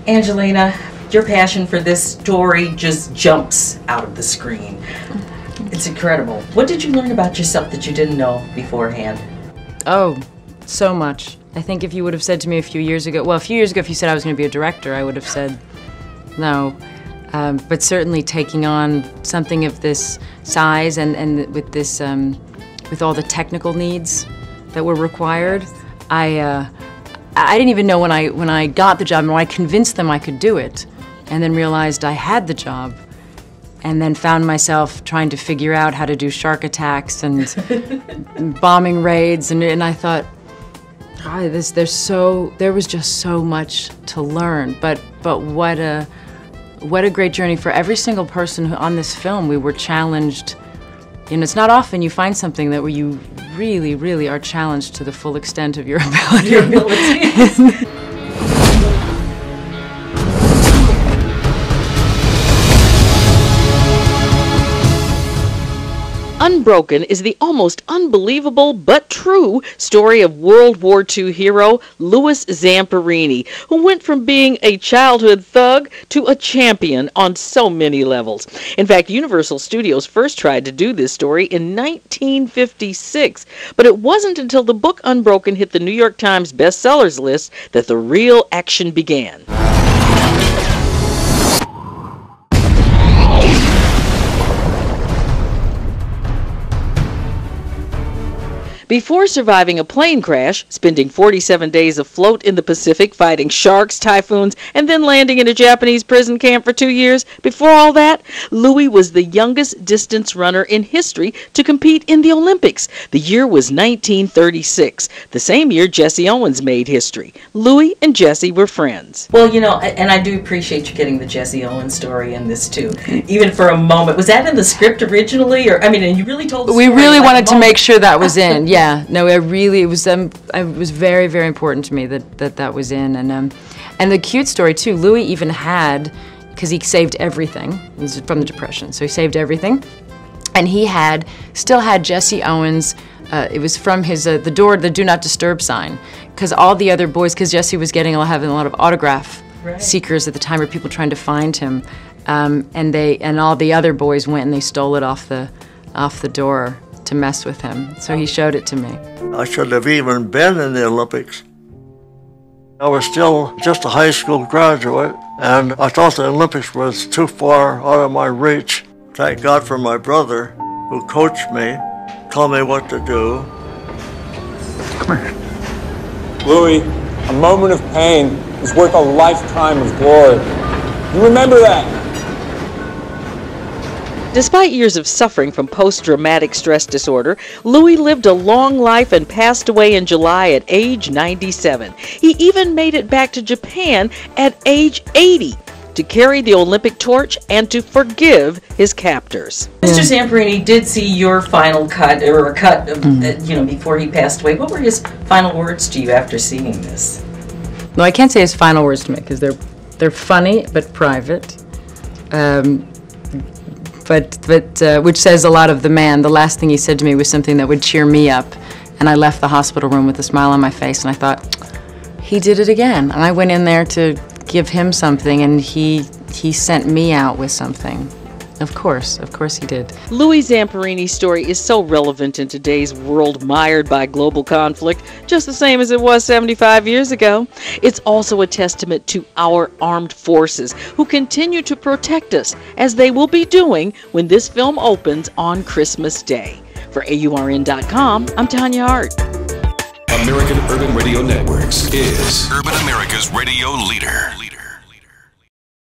Angelina, your passion for this story just jumps out of the screen. It's incredible. What did you learn about yourself that you didn't know beforehand? Oh, so much. I think if you would have said to me a few years ago, if you said I was going to be a director, I would have said no. But certainly taking on something of this size and with this, with all the technical needs that were required, I didn't even know when I got the job and when I convinced them I could do it, and then realized I had the job, and then found myself trying to figure out how to do shark attacks and bombing raids, and I thought, God, there was just so much to learn. But what a great journey for every single person on this film. We were challenged. You know, it's not often you find something that where you really, really are challenged to the full extent of your ability. Your abilities. Unbroken is the almost unbelievable but true story of World War II hero Louis Zamperini, who went from being a childhood thug to a champion on so many levels. In fact, Universal Studios first tried to do this story in 1956, but it wasn't until the book Unbroken hit the New York Times bestsellers list that the real action began. Before surviving a plane crash, spending 47 days afloat in the Pacific fighting sharks, typhoons, and then landing in a Japanese prison camp for 2 years, before all that, Louis was the youngest distance runner in history to compete in the Olympics. The year was 1936, the same year Jesse Owens made history. Louis and Jesse were friends. Well, you know, and I do appreciate you getting the Jesse Owens story in this too, even for a moment. Was that in the script originally, or I mean, and you really told the story? We really wanted to make sure that was in. Yeah, no, it was very, very important to me that was in, and the cute story too. Louis even had, because he saved everything. This is from the Depression, so he saved everything, and he still had Jesse Owens. It was from his the Do Not Disturb sign, because all the other boys, because Jesse was having a lot of autograph seekers at the time, or people trying to find him, and all the other boys went and they stole it off the door to mess with him. So he showed it to me. I should have even been in the Olympics. I was still just a high school graduate, and I thought the Olympics was too far out of my reach. Thank God for my brother, who coached me, told me what to do. Come here. Louis, a moment of pain is worth a lifetime of glory. You remember that? Despite years of suffering from post-traumatic stress disorder, Louis lived a long life and passed away in July at age 97. He even made it back to Japan at age 80 to carry the Olympic torch and to forgive his captors. Mr. Zamperini did see your final cut, or a cut of, you know, before he passed away. What were his final words to you after seeing this? No, I can't say his final words to me because they're funny but private. But which says a lot of the man. The last thing he said to me was something that would cheer me up, and I left the hospital room with a smile on my face, and I thought, he did it again. And I went in there to give him something, and he sent me out with something. Of course he did. Louis Zamperini's story is so relevant in today's world mired by global conflict, just the same as it was 75 years ago. It's also a testament to our armed forces, who continue to protect us, as they will be doing when this film opens on Christmas Day. For AURN.com, I'm Tanya Hart. American Urban Radio Networks is Urban America's radio leader.